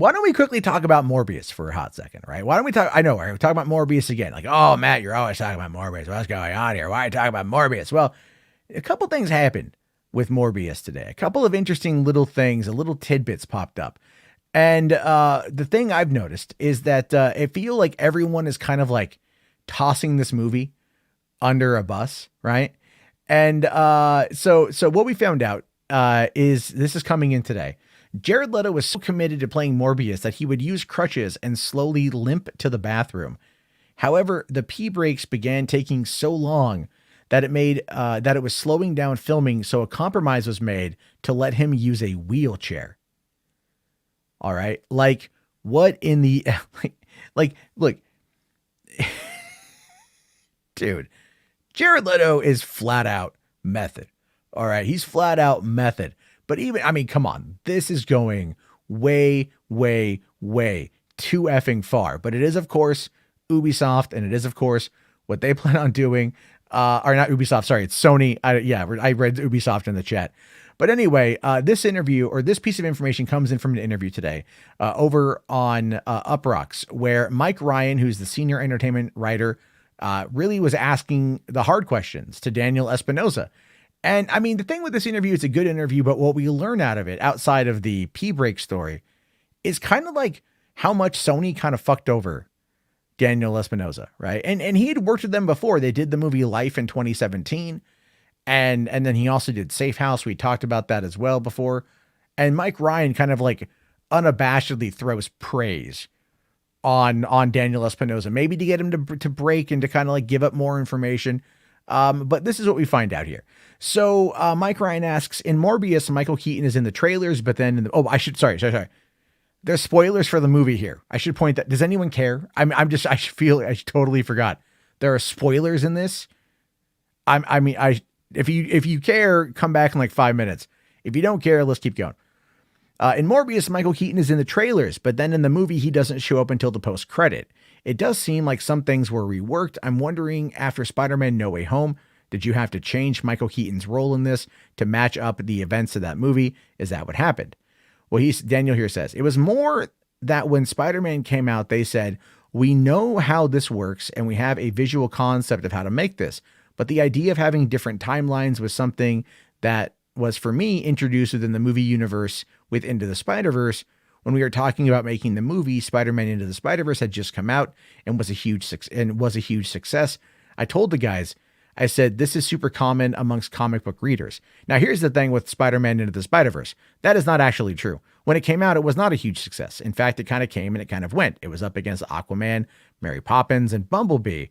Why don't we quickly talk about Morbius for a hot second, right? Why don't we talk? I know we're talking about Morbius again. Like, oh, Matt, you're always talking about Morbius. What's going on here? Why are you talking about Morbius? Well, a couple things happened with Morbius today. A couple of interesting little things, little tidbits popped up. And the thing I've noticed is that I feel like everyone is kind of like tossing this movie under a bus, right? And so what we found out is this is coming in today. Jared Leto was so committed to playing Morbius that he would use crutches and slowly limp to the bathroom. However, the pee breaks began taking so long that it was slowing down filming, so a compromise was made to let him use a wheelchair. All right, like what in the like look, dude, Jared Leto is flat out method. All right, he's flat out method. But even, I mean, come on, this is going way, way, way too effing far. But it is, of course, Ubisoft, and it is, of course, what they plan on doing. Or not Ubisoft, sorry, it's Sony. I read Ubisoft in the chat. But anyway, this interview, or this piece of information, comes in from an interview today over on Uproxx, where Mike Ryan, who's the senior entertainment writer, really was asking the hard questions to Daniel Espinosa. And I mean, the thing with this interview, it's a good interview, but what we learn out of it, outside of the pee break story, is kind of like how much Sony kind of fucked over Daniel Espinosa, right? And he had worked with them before. They did the movie Life in 2017. And then he also did Safe House. We talked about that as well before. And Mike Ryan kind of like unabashedly throws praise on Daniel Espinosa, maybe to get him to break and to kind of like give up more information. But this is what we find out here. So Mike Ryan asks, in Morbius, Michael Keaton is in the trailers, but then sorry. There's spoilers for the movie here. I should point that. Does anyone care? I totally forgot. There are spoilers in this. If you care, come back in like 5 minutes. If you don't care, let's keep going. In Morbius, Michael Keaton is in the trailers, but then in the movie, he doesn't show up until the post-credit. It does seem like some things were reworked. I'm wondering, after Spider-Man No Way Home, did you have to change Michael Keaton's role in this to match up the events of that movie? Is that what happened? Well, Daniel here says, it was more that when Spider-Man came out, they said, we know how this works and we have a visual concept of how to make this. But the idea of having different timelines was something that was, for me, introduced within the movie universe with Into the Spider-Verse. When we were talking about making the movie, Spider-Man Into the Spider-Verse had just come out and was a huge success. I told the guys, I said, this is super common amongst comic book readers. Now, here's the thing with Spider-Man Into the Spider-Verse. That is not actually true. When it came out, it was not a huge success. In fact, it kind of came and it kind of went. It was up against Aquaman, Mary Poppins, and Bumblebee.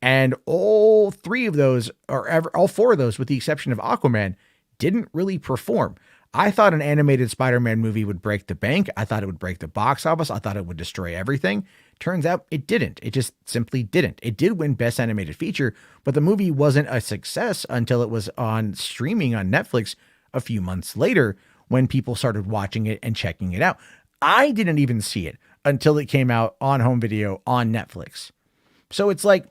And all four of those, with the exception of Aquaman, didn't really perform. I thought an animated Spider-Man movie would break the bank. I thought it would break the box office. I thought it would destroy everything. Turns out it didn't. It just simply didn't. It did win Best Animated Feature, but the movie wasn't a success until it was on streaming on Netflix a few months later when people started watching it and checking it out. I didn't even see it until it came out on home video on Netflix. So it's like,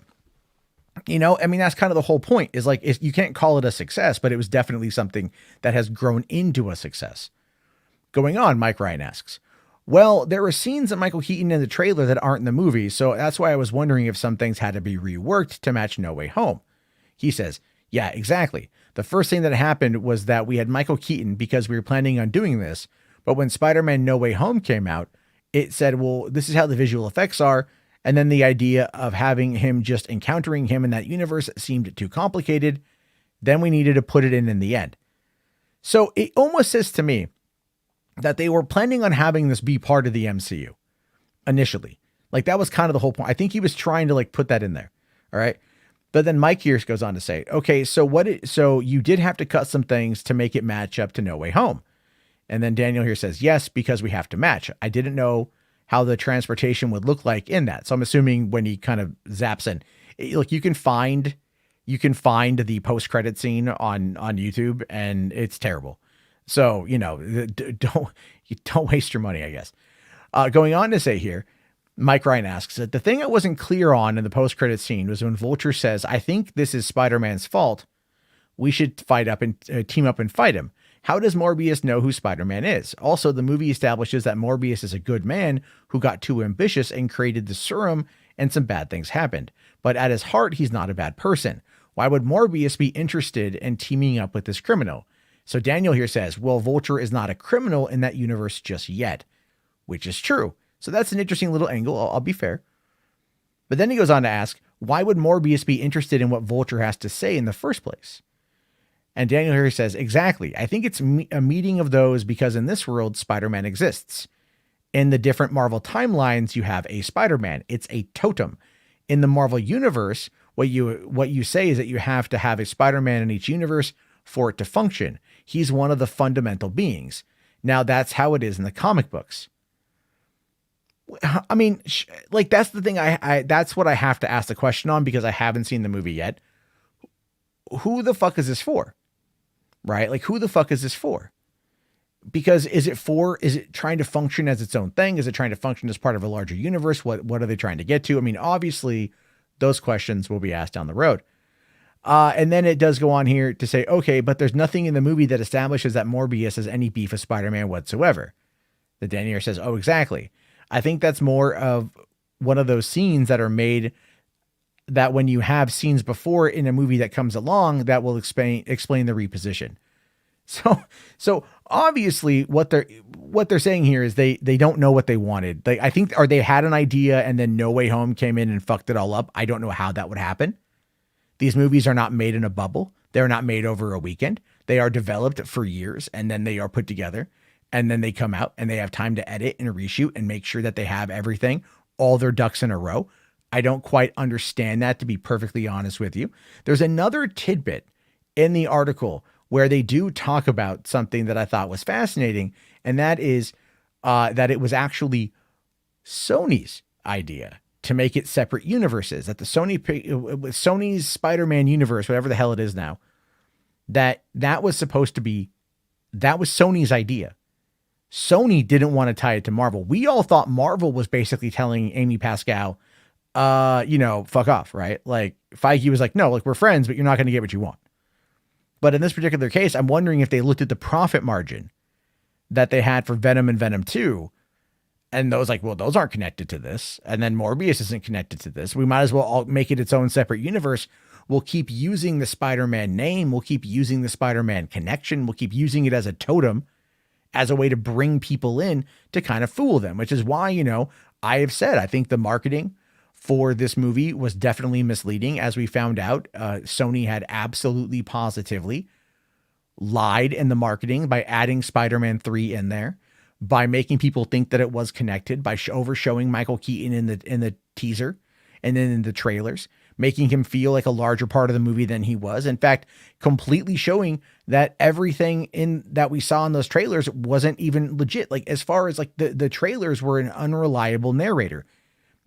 that's kind of the whole point, is like, you can't call it a success, but it was definitely something that has grown into a success. Going on, Mike Ryan asks, well, there were scenes of Michael Keaton in the trailer that aren't in the movie, so that's why I was wondering if some things had to be reworked to match No Way Home. He says, yeah, exactly. The first thing that happened was that we had Michael Keaton because we were planning on doing this, but when Spider-Man No Way Home came out, it said, well, this is how the visual effects are. And then the idea of having him just encountering him in that universe seemed too complicated. Then we needed to put it in the end. So it almost says to me that they were planning on having this be part of the MCU initially. Like that was kind of the whole point. I think he was trying to like put that in there. All right. But then Mike here goes on to say, okay, so you did have to cut some things to make it match up to No Way Home. And then Daniel here says, yes, because we have to match. I didn't know how the transportation would look like in that. So I'm assuming when he kind of zaps in, look, you can find the post-credit scene on YouTube and it's terrible. So, don't waste your money, I guess. Going on to say here, Mike Ryan asks that the thing I wasn't clear on in the post-credit scene was when Vulture says, I think this is Spider-Man's fault. We should team up and fight him. How does Morbius know who Spider-Man is? Also, the movie establishes that Morbius is a good man who got too ambitious and created the serum, and some bad things happened. But at his heart, he's not a bad person. Why would Morbius be interested in teaming up with this criminal? So Daniel here says, well, Vulture is not a criminal in that universe just yet, which is true. So that's an interesting little angle. I'll be fair. But then he goes on to ask, why would Morbius be interested in what Vulture has to say in the first place? And Daniel here says, exactly. I think it's a meeting of those because in this world, Spider-Man exists. In the different Marvel timelines, you have a Spider-Man. It's a totem. In the Marvel universe, what you say is that you have to have a Spider-Man in each universe for it to function. He's one of the fundamental beings. Now, that's how it is in the comic books. I mean, like, that's the thing. That's what I have to ask the question on because I haven't seen the movie yet. Who the fuck is this for? Right? Like, who the fuck is this for? Because is it trying to function as its own thing? Is it trying to function as part of a larger universe? What are they trying to get to? I mean, obviously those questions will be asked down the road. And then it does go on here to say, okay, but there's nothing in the movie that establishes that Morbius has any beef with Spider-Man whatsoever. The Daniel says, oh, exactly. I think that's more of one of those scenes that are made that when you have scenes before in a movie that comes along that will explain the reposition. So obviously what they're saying here is they don't know what they wanted. I think they had an idea and then No Way Home came in and fucked it all up. I don't know how that would happen. These movies are not made in a bubble. They're not made over a weekend. They are developed for years and then they are put together and then they come out and they have time to edit and reshoot and make sure that they have everything, all their ducks in a row. I don't quite understand that, to be perfectly honest with you. There's another tidbit in the article where they do talk about something that I thought was fascinating, and that is that it was actually Sony's idea to make it separate universes. That the Sony's Spider-Man universe, whatever the hell it is now, that was supposed to be, that was Sony's idea. Sony didn't want to tie it to Marvel. We all thought Marvel was basically telling Amy Pascal, fuck off, right? Like Feige was like, no, like we're friends, but you're not going to get what you want. But in this particular case, I'm wondering if they looked at the profit margin that they had for Venom and Venom 2. And those like, well, those aren't connected to this. And then Morbius isn't connected to this. We might as well all make it its own separate universe. We'll keep using the Spider-Man name. We'll keep using the Spider-Man connection. We'll keep using it as a totem, as a way to bring people in to kind of fool them, which is why, I have said, I think the marketing for this movie was definitely misleading. As we found out, Sony had absolutely positively lied in the marketing by adding Spider-Man 3 in there, by making people think that it was connected, by overshowing Michael Keaton in the teaser and then in the trailers, making him feel like a larger part of the movie than he was. In fact, completely showing that everything in that we saw in those trailers wasn't even legit. Like as far as like the trailers were an unreliable narrator.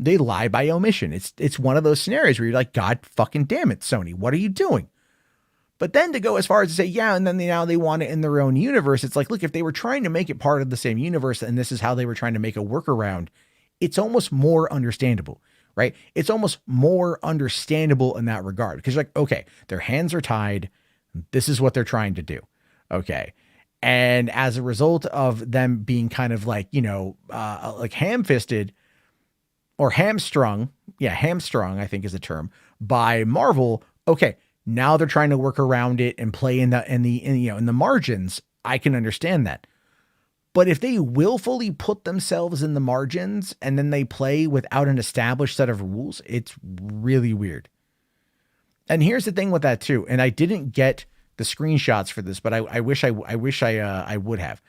They lie by omission. It's one of those scenarios where you're like, God fucking damn it, Sony, what are you doing? But then to go as far as to say, yeah, and then now they want it in their own universe. It's like, look, if they were trying to make it part of the same universe and this is how they were trying to make a workaround, it's almost more understandable, right? It's almost more understandable in that regard because you're like, okay, their hands are tied. This is what they're trying to do. Okay. And as a result of them being kind of like, like ham-fisted, or hamstrung, I think is the term, by Marvel. Okay, now they're trying to work around it and play in the margins. I can understand that. But if they willfully put themselves in the margins and then they play without an established set of rules, it's really weird. And here's the thing with that too. And I didn't get the screenshots for this, but I wish I would have.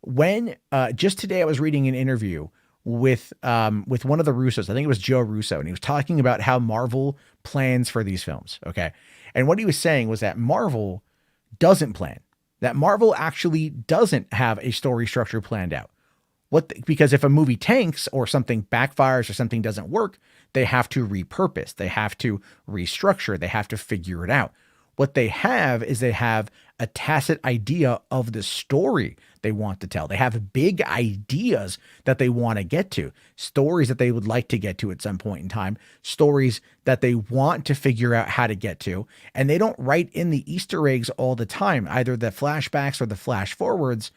When just today I was reading an interview with one of the Russos. I think it was Joe Russo, and he was talking about how Marvel plans for these films. Okay. And what he was saying was that Marvel doesn't plan, that Marvel actually doesn't have a story structure planned out. Because if a movie tanks or something backfires or something doesn't work, they have to repurpose, they have to restructure, they have to figure it out. What they have is they have a tacit idea of the story they want to tell. They have big ideas that they want to get to, stories that they would like to get to at some point in time, stories that they want to figure out how to get to. And they don't write in the Easter eggs all the time, either the flashbacks or the flash forwards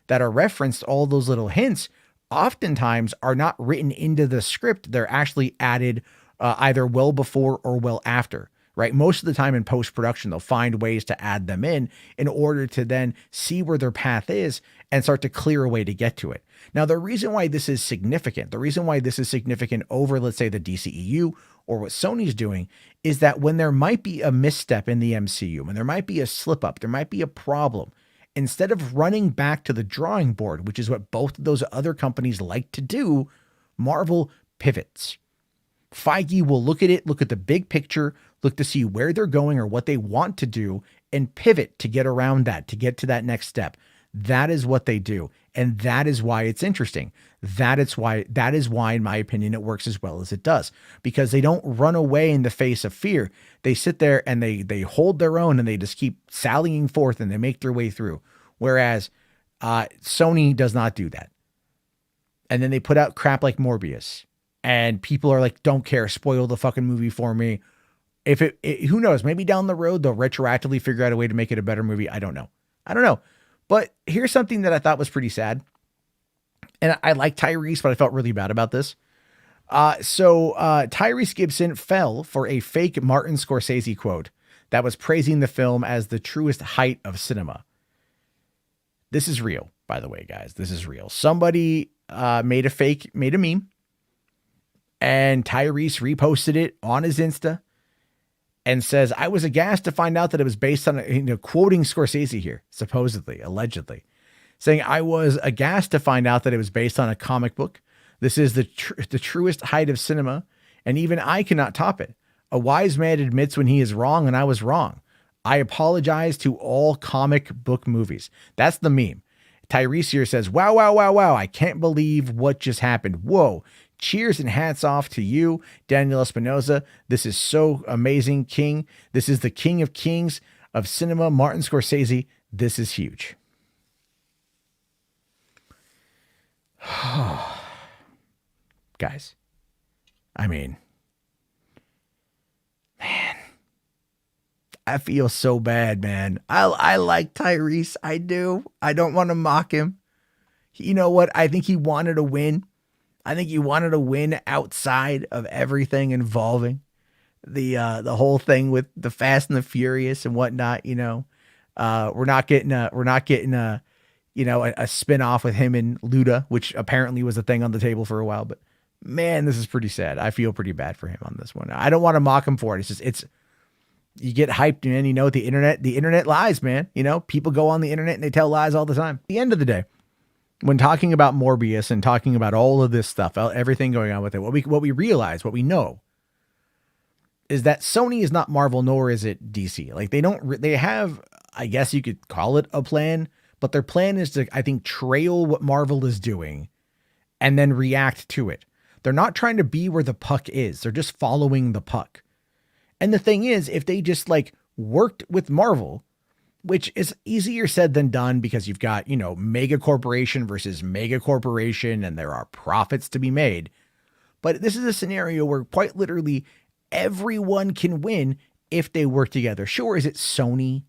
that are referenced. All those little hints oftentimes are not written into the script. They're actually added either well before or well after. Right? Most of the time in post-production, they'll find ways to add them in order to then see where their path is and start to clear a way to get to it. Now, the reason why this is significant, over, let's say, the DCEU or what Sony's doing, is that when there might be a misstep in the MCU, when there might be a slip up, there might be a problem, instead of running back to the drawing board, which is what both of those other companies like to do, Marvel pivots. Feige will look at it, look at the big picture, look to see where they're going or what they want to do, and pivot to get around that, to get to that next step. That is what they do. And that is why it's interesting. That is why, in my opinion, it works as well as it does, because they don't run away in the face of fear. They sit there and they hold their own, and they just keep sallying forth, and they make their way through. Whereas Sony does not do that. And then they put out crap like Morbius, and people are like, don't care, spoil the fucking movie for me. If who knows, maybe down the road, they'll retroactively figure out a way to make it a better movie. I don't know. But here's something that I thought was pretty sad. And I like Tyrese, but I felt really bad about this. So Tyrese Gibson fell for a fake Martin Scorsese quote that was praising the film as the truest height of cinema. This is real, by the way, guys. This is real. Somebody made a meme, and Tyrese reposted it on his Insta and says, I was aghast to find out that it was based on, quoting Scorsese here, supposedly, allegedly, saying, I was aghast to find out that it was based on a comic book. This is the truest height of cinema, and even I cannot top it. A wise man admits when he is wrong, and I was wrong. I apologize to all comic book movies. That's the meme. Tyrese here says, wow, wow, wow, wow. I can't believe what just happened. Whoa. Cheers and hats off to you, Daniel Espinosa. This is so amazing, King. This is the king of kings of cinema, Martin Scorsese. This is huge. Guys, I mean, man, I feel so bad, man. I like Tyrese. I do. I don't want to mock him. You know what? I think he wanted to win. I think he wanted to win outside of everything involving the whole thing with the Fast and the Furious and whatnot. We're not getting a spin-off with him and Luda, which apparently was a thing on the table for a while. But man, this is pretty sad. I feel pretty bad for him on this one. I don't want to mock him for it. It's you get hyped, man. The internet lies, man. People go on the internet and they tell lies all the time. At the end of the day, when talking about Morbius and talking about all of this stuff, everything going on with it, what we realize, what we know, is that Sony is not Marvel, nor is it DC. Like they have, I guess you could call it a plan, but their plan is to, I think, trail what Marvel is doing and then react to it. They're not trying to be where the puck is. They're just following the puck. And the thing is, if they just worked with Marvel, which is easier said than done because you've got, mega corporation versus mega corporation, and there are profits to be made. But this is a scenario where quite literally everyone can win if they work together. Sure, is it Sony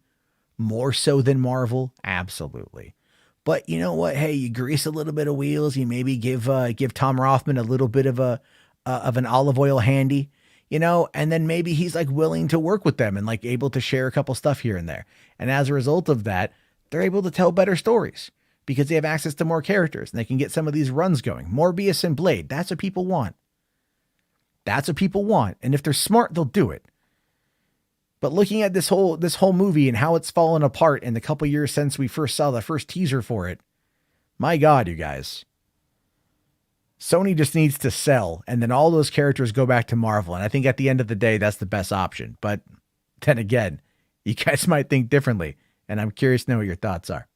more so than Marvel? Absolutely. But you know what? Hey, you grease a little bit of wheels. You maybe give Tom Rothman a little bit of an olive oil handy. And then maybe he's willing to work with them and able to share a couple stuff here and there. And as a result of that, they're able to tell better stories because they have access to more characters and they can get some of these runs going. Morbius and Blade. That's what people want. And if they're smart, they'll do it. But looking at this whole movie and how it's fallen apart in the couple years since we first saw the first teaser for it, my God, you guys. Sony just needs to sell, and then all those characters go back to Marvel. And I think at the end of the day, that's the best option. But then again, you guys might think differently, and I'm curious to know what your thoughts are.